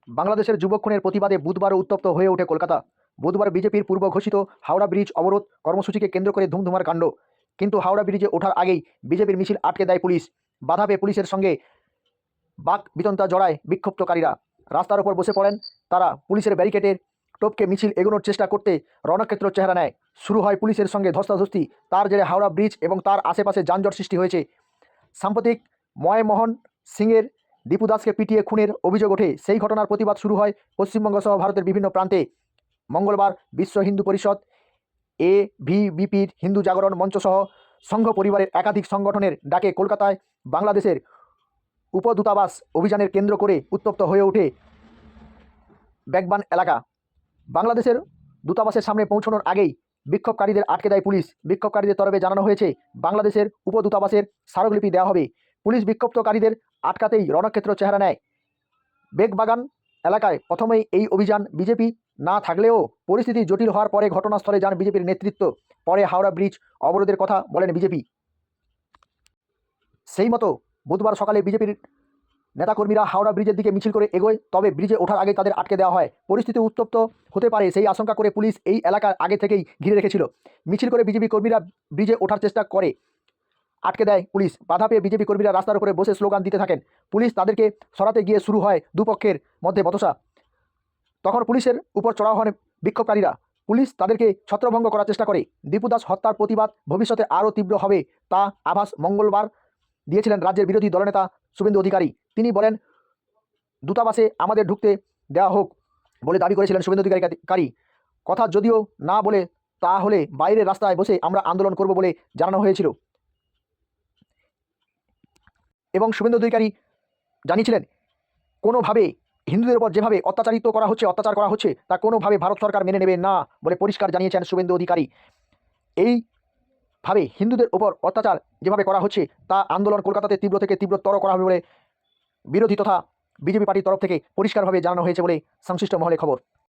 বাংলাদেশের যুবক খুনের প্রতিবাদে বুধবারও উত্তপ্ত হয়ে ওঠে কলকাতা। বুধবার বিজেপির পূর্ব ঘোষিত হাওড়া ব্রিজ অবরোধ কর্মসূচিকে কেন্দ্র করে ধুমধুমার কাণ্ড। কিন্তু হাওড়া ব্রিজে ওঠার আগেই বিজেপির মিছিল আটকে দেয় পুলিশ। বাধা পেয়ে পুলিশের সঙ্গে বাক বিতণ্ডা জড়ায় বিক্ষুব্ধকারীরা। রাস্তার ওপর বসে পড়েন তারা। পুলিশের ব্যারিকেডের টপকে মিছিল এগোনোর চেষ্টা করতে রণক্ষেত্র চেহারা নেয়। শুরু হয় পুলিশের সঙ্গে ধস্তাধস্তি। তার জেরে হাওড়া ব্রিজ এবং তার আশেপাশে যানজট সৃষ্টি হয়েছে। সাম্প্রতিক ময়মোহন সিংয়ের দীপু দাসকে পিটিয়ে খুনের অভিযোগ ওঠে। সেই ঘটনার প্রতিবাদ শুরু হয় পশ্চিমবঙ্গ সহ ভারতের বিভিন্ন প্রান্তে। মঙ্গলবার বিশ্ব হিন্দু পরিষদ, এভিবিপির হিন্দু জাগরণ মঞ্চ সহ সংঘ পরিবারের একাধিক সংগঠনের ডাকে কলকাতায় বাংলাদেশের উপদূতাবাস অভিযানের কেন্দ্র করে উত্তপ্ত হয়ে ওঠে ব্যাগবান এলাকা। বাংলাদেশের দূতাবাসের সামনে পৌঁছানোর আগেই বিক্ষোভকারীদের আটকে দেয় পুলিশ। বিক্ষোভকারীদের তরফে জানানো হয়েছে বাংলাদেশের উপদূতাবাসের স্মারকলিপি দেওয়া হবে। পুলিশ বিক্ষুব্ধকারীদের আটকাতেই রণক্ষেত্র চেহারা নেয়। বেগবাগান এলাকায় প্রথমেই এই অভিযান বিজেপি না থাকলেও পরিস্থিতি জটিল হওয়ার পরে ঘটনাস্থলে যান বিজেপির নেতৃত্ব। পরে হাওড়া ব্রিজ অবরোধের কথা বলেন বিজেপি। সেই মতো বুধবার সকালে বিজেপির নেতাকর্মীরা হাওড়া ব্রিজের দিকে মিছিল করে এগোয়, তবে ব্রিজে ওঠার আগে তাদের আটকে দেওয়া হয়। পরিস্থিতি উত্তপ্ত হতে পারে সেই আশঙ্কা করে পুলিশ এই এলাকার আগে থেকেই ঘিরে রেখেছিল। মিছিল করে বিজেপি কর্মীরা ব্রিজে ওঠার চেষ্টা করে আটকে দেয় পুলিশ। বাধা পেয়ে বিজেপি কর্মীরা রাস্তার উপরে বসে স্লোগান দিতে থাকেন। পুলিশ তাদেরকে সরাতে গিয়ে শুরু হয় দুপক্ষের মধ্যে বচসা। তখন পুলিশের উপর চড়াও হন বিক্ষোভকারীরা। পুলিশ তাদেরকে ছত্রভঙ্গ করার চেষ্টা করে। দীপু দাস হত্যার প্রতিবাদ ভবিষ্যতে আরও তীব্র হবে তা আভাস মঙ্গলবার দিয়েছিলেন রাজ্যের বিরোধী দলনেতা শুভেন্দু অধিকারী। তিনি বলেন, দূতাবাসে আমাদের ঢুকতে দেওয়া হোক বলে দাবি করেছিলেন শুভেন্দু অধিকারী। কথা যদিও না বলে তাহলে বাইরের রাস্তায় বসে আমরা আন্দোলন করব বলে জানানো হয়েছিল। এবং শুভেন্দু অধিকারী জানিয়েছিলেন, কোনোভাবে হিন্দুদের উপর যেভাবে অত্যাচার করা হচ্ছে তা কোনোভাবে ভারত সরকার মেনে নেবে না বলে পরিষ্কার জানিয়েছেন শুভেন্দু অধিকারী। এইভাবে হিন্দুদের উপর অত্যাচার যেভাবে করা হচ্ছে তা আন্দোলন কলকাতাতে তীব্র থেকে তীব্রতর করা হবে বলে বিরোধী তথা বিজেপি পার্টির তরফ থেকে পরিষ্কারভাবে জানানো হয়েছে বলে সংশ্লিষ্ট মহলে খবর।